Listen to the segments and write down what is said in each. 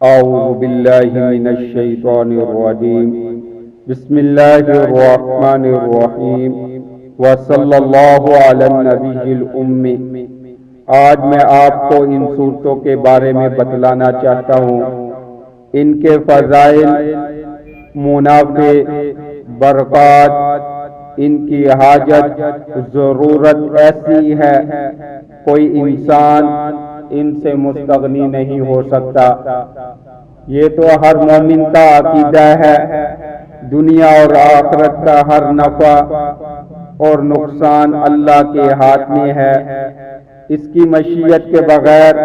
أعوذ بالله من الشيطان الرجيم بسم الله الرحمن الرحیم وصلی اللہ علی النبی الأمی۔ آج میں آپ کو ان صورتوں کے بارے میں بتلانا چاہتا ہوں، ان کے فضائل، منافع، برکات، ان کی حاجت، ضرورت ایسی ہے کوئی انسان ان سے مستغنی نہیں ہو سکتا۔ یہ تو ہر مومن کا عقیدہ ہے۔ دنیا اور آخرت کا ہر نفع اور نقصان اللہ کے ہاتھ میں ہے۔ اس کی مشیت کے بغیر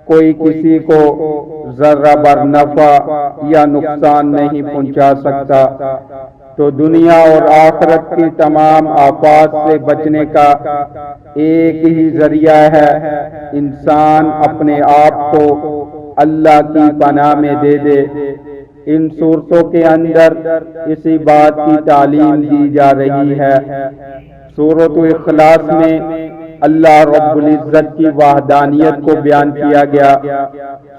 کوئی کسی کو ذرہ بر نفع یا نقصان نہیں پہنچا سکتا۔ تو دنیا اور آخرت کی تمام آفات سے بچنے کا ایک ہی ذریعہ ہے، انسان اپنے آپ کو اللہ کی پناہ میں دے دے۔ ان صورتوں کے اندر اسی بات کی تعلیم دی جا رہی ہے۔ سورۃ اخلاص میں اللہ رب العزت کی وحدانیت کو بیان کیا گیا۔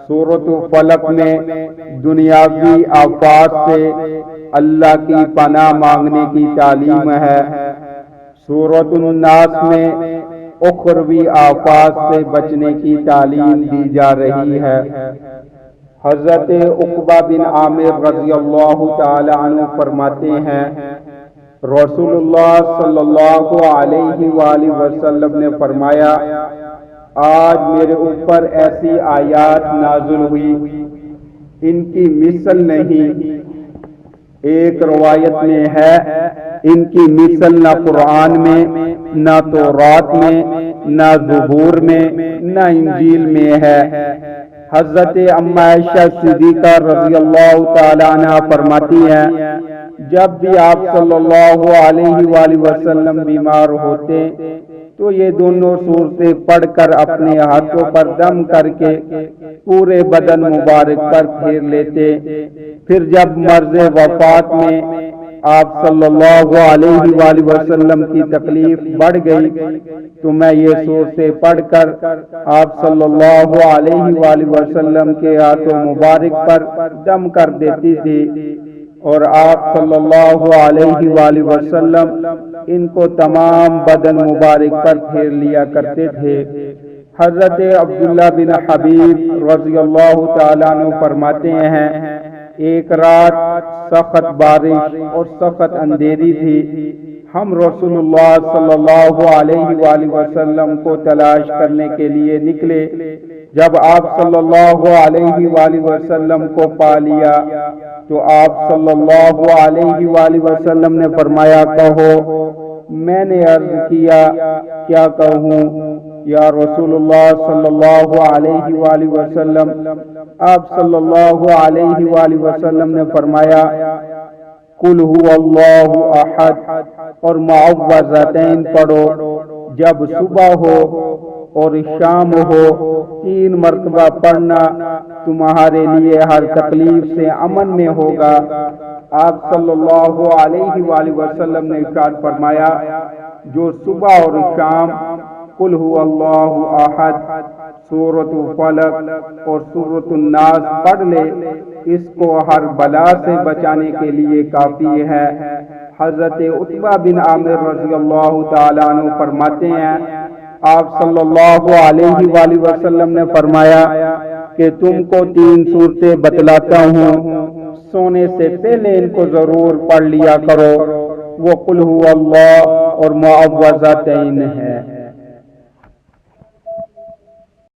سورۃ فلق میں دنیاوی آفات سے اللہ کی پناہ مانگنے کی تعلیم ہے۔ سورۃ الناس میں اخروی آفات سے بچنے کی تعلیم دی جا رہی ہے۔ حضرت عقبہ بن عامر رضی اللہ تعالی عنہ فرماتے ہیں، رسول اللہ صلی اللہ علیہ وآلہ وسلم نے فرمایا، آج میرے اوپر ایسی آیات نازل ہوئی، ان کی مثل نہیں۔ ایک روایت میں ہے، ان کی مثل نہ قرآن میں، نہ تورات میں، نہ زبور میں، نہ انجیل میں ہے۔ حضرت اما عائشہ صدیقہ رضی اللہ تعالی عنہ فرماتی ہیں، جب بھی آپ صلی اللہ علیہ وآلہ وسلم بیمار ہوتے تو یہ دونوں صورتیں پڑھ کر اپنے ہاتھوں پر دم کر کے پورے بدن مبارک پر پھیر لیتے۔ پھر جب مرض وفات میں آپ صلی اللہ علیہ وآلہ وسلم کی تکلیف بڑھ گئی تو میں یہ صورتیں پڑھ کر آپ صلی اللہ علیہ وآلہ وسلم کے ہاتھوں مبارک پر دم کر دیتی تھی، اور آپ صلی اللہ علیہ وآلہ وسلم ان کو تمام بدن مبارک پر پھیر لیا کرتے تھے۔ حضرت عبداللہ بن حبیب رضی اللہ تعالیٰ عنہ فرماتے ہیں، ایک رات سخت بارش اور سخت اندھیری تھی، ہم رسول اللہ صلی اللہ علیہ وآلہ وسلم کو تلاش کرنے کے لیے نکلے۔ جب آپ صلی اللہ علیہ وآلہ وسلم کو پا لیا تو آپ صلی اللہ علیہ وآلہ وسلم نے فرمایا، کہو۔ میں نے عرض کیا، کیا کہوں یا رسول اللہ صلی اللہ علیہ وآلہ وسلم؟ آپ صلی اللہ علیہ وآلہ وسلم نے فرمایا، قل هو اللہ احد اور معوذتین پڑھو، جب صبح ہو اور شام ہو 3 مرتبہ پڑھنا تمہارے لیے ہر تکلیف سے امن میں ہوگا۔ آپ صلی اللہ علیہ وآلہ وسلم نے ارشاد فرمایا، جو صبح اور شام قل هو اللہ احد، سورۃ فلق اور سورۃ الناس پڑھ لے، اس کو ہر بلا سے بچانے کے لیے کافی ہے۔ حضرت عتبہ بن عامر رضی اللہ تعالیٰ عنہ فرماتے ہیں، آپ صلی اللہ علیہ وآلہ وسلم نے فرمایا کہ تم کو 3 صورتیں بتلاتا ہوں، سونے سے پہلے ان کو ضرور پڑھ لیا کرو۔ وہ قل هو اللہ اور معوذتین ہے۔